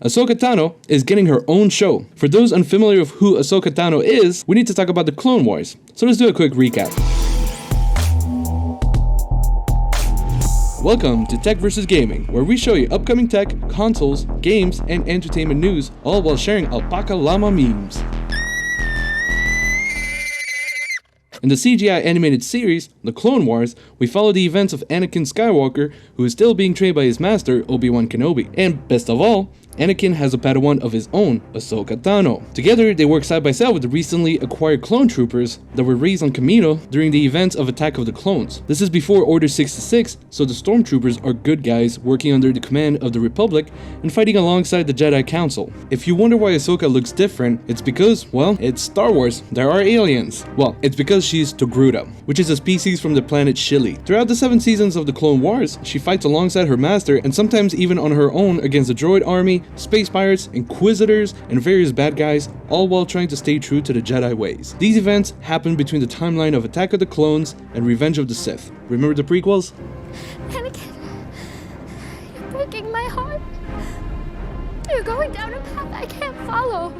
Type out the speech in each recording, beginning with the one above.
Ahsoka Tano is getting her own show. For those unfamiliar with who Ahsoka Tano is, we need to talk about the Clone Wars. So let's do a quick recap. Welcome to Tech vs. Gaming, where we show you upcoming tech, consoles, games, and entertainment news, all while sharing alpaca llama memes. In the CGI animated series, The Clone Wars, we follow the events of Anakin Skywalker, who is still being trained by his master, Obi-Wan Kenobi. And best of all, Anakin has a Padawan of his own, Ahsoka Tano. Together, they work side by side with the recently acquired clone troopers that were raised on Kamino during the events of Attack of the Clones. This is before Order 66, so the stormtroopers are good guys working under the command of the Republic and fighting alongside the Jedi Council. If you wonder why Ahsoka looks different, it's because, well, it's Star Wars. There are aliens. Well, it's because she's Togruta, which is a species from the planet Shili. Throughout the 7 seasons of the Clone Wars, she fights alongside her master and sometimes even on her own against the droid army, space pirates, inquisitors, and various bad guys, all while trying to stay true to the Jedi ways. These events happen between the timeline of Attack of the Clones and Revenge of the Sith. Remember the prequels? Anakin, you're breaking my heart. You're going down a path I can't follow.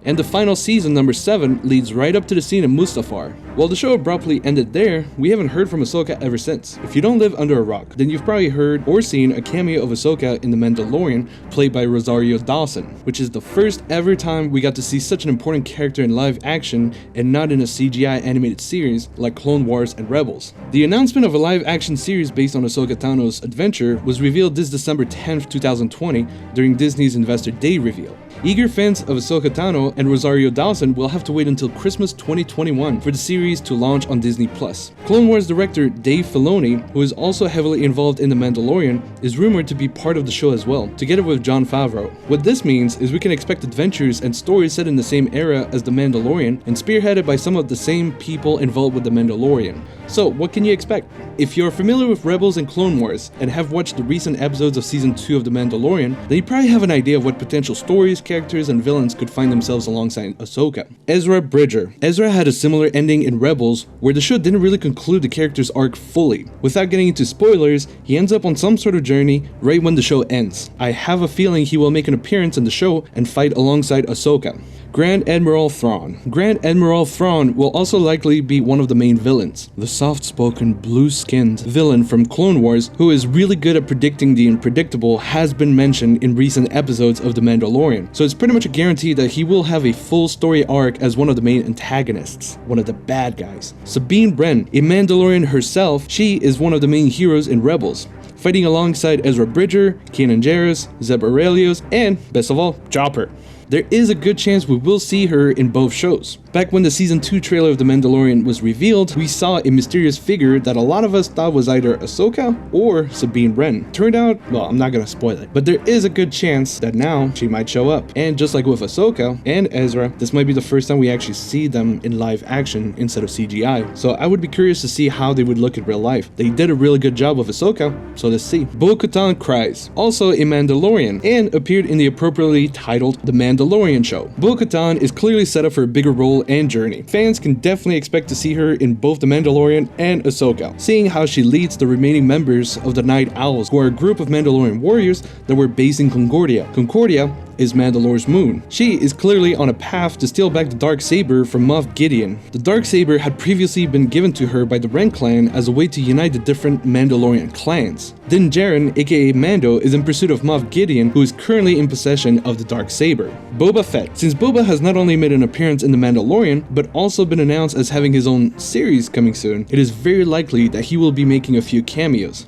And the final season, number 7, leads right up to the scene in Mustafar. While the show abruptly ended there, we haven't heard from Ahsoka ever since. If you don't live under a rock, then you've probably heard or seen a cameo of Ahsoka in The Mandalorian, played by Rosario Dawson, which is the first ever time we got to see such an important character in live action and not in a CGI animated series like Clone Wars and Rebels. The announcement of a live action series based on Ahsoka Tano's adventure was revealed this December 10th, 2020 during Disney's Investor Day reveal. Eager fans of Ahsoka Tano and Rosario Dawson will have to wait until Christmas 2021 for the series to launch on Disney+. Clone Wars director Dave Filoni, who is also heavily involved in The Mandalorian, is rumored to be part of the show as well, together with Jon Favreau. What this means is we can expect adventures and stories set in the same era as The Mandalorian and spearheaded by some of the same people involved with The Mandalorian. So, what can you expect? If you're familiar with Rebels and Clone Wars and have watched the recent episodes of Season 2 of The Mandalorian, then you probably have an idea of what potential stories, characters, and villains could find themselves alongside Ahsoka. Ezra Bridger. Ezra had a similar ending in Rebels, where the show didn't really conclude the character's arc fully. Without getting into spoilers, he ends up on some sort of journey right when the show ends. I have a feeling he will make an appearance in the show and fight alongside Ahsoka. Grand Admiral Thrawn. Grand Admiral Thrawn will also likely be one of the main villains. The soft-spoken, blue-skinned villain from Clone Wars, who is really good at predicting the unpredictable, has been mentioned in recent episodes of The Mandalorian. So it's pretty much a guarantee that he will have a full story arc as one of the main antagonists, one of the bad guys. Sabine Wren, a Mandalorian herself, she is one of the main heroes in Rebels, fighting alongside Ezra Bridger, Kanan Jarrus, Zeb Orrelios, and, best of all, Chopper. There is a good chance we will see her in both shows. Back when the Season 2 trailer of The Mandalorian was revealed, we saw a mysterious figure that a lot of us thought was either Ahsoka or Sabine Wren. Turned out, well, I'm not gonna spoil it, but there is a good chance that now she might show up. And just like with Ahsoka and Ezra, this might be the first time we actually see them in live action instead of CGI. So I would be curious to see how they would look in real life. They did a really good job with Ahsoka, so let's see. Bo-Katan cries, also a Mandalorian, and appeared in the appropriately titled The Mandalorian Show. Bo-Katan is clearly set up for a bigger role and journey. Fans can definitely expect to see her in both The Mandalorian and Ahsoka, seeing how she leads the remaining members of the Night Owls, who are a group of Mandalorian warriors that were based in Concordia. Concordia is Mandalore's moon. She is clearly on a path to steal back the Darksaber from Moff Gideon. The Darksaber had previously been given to her by the Ren clan as a way to unite the different Mandalorian clans. Din Djarin, aka Mando, is in pursuit of Moff Gideon, who is currently in possession of the Darksaber. Boba Fett. Since Boba has not only made an appearance in The Mandalorian, but also been announced as having his own series coming soon, it is very likely that he will be making a few cameos.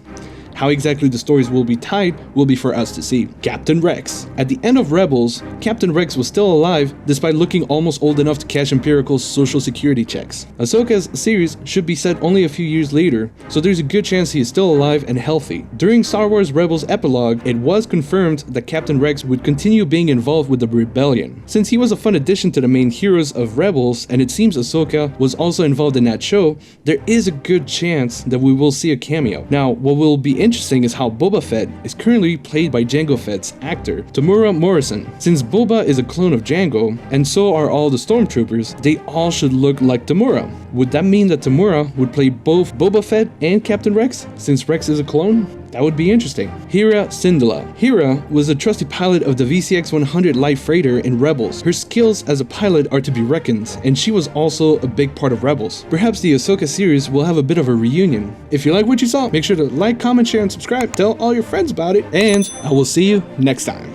How exactly the stories will be tied will be for us to see. Captain Rex. At the end of Rebels, Captain Rex was still alive despite looking almost old enough to cash Imperial's social security checks. Ahsoka's series should be set only a few years later, so there's a good chance he is still alive and healthy. During Star Wars Rebels epilogue, it was confirmed that Captain Rex would continue being involved with the rebellion. Since he was a fun addition to the main heroes of Rebels, and it seems Ahsoka was also involved in that show, there is a good chance that we will see a cameo. Now, what will be interesting is how Boba Fett is currently played by Jango Fett's actor, Temuera Morrison. Since Boba is a clone of Jango, and so are all the stormtroopers, they all should look like Temuera. Would that mean that Temuera would play both Boba Fett and Captain Rex, since Rex is a clone? That would be interesting. Hera Syndulla. Hera was a trusty pilot of the VCX-100 light freighter in Rebels. Her skills as a pilot are to be reckoned, and she was also a big part of Rebels. Perhaps the Ahsoka series will have a bit of a reunion. If you like what you saw, make sure to like, comment, share, and subscribe. Tell all your friends about it, and I will see you next time.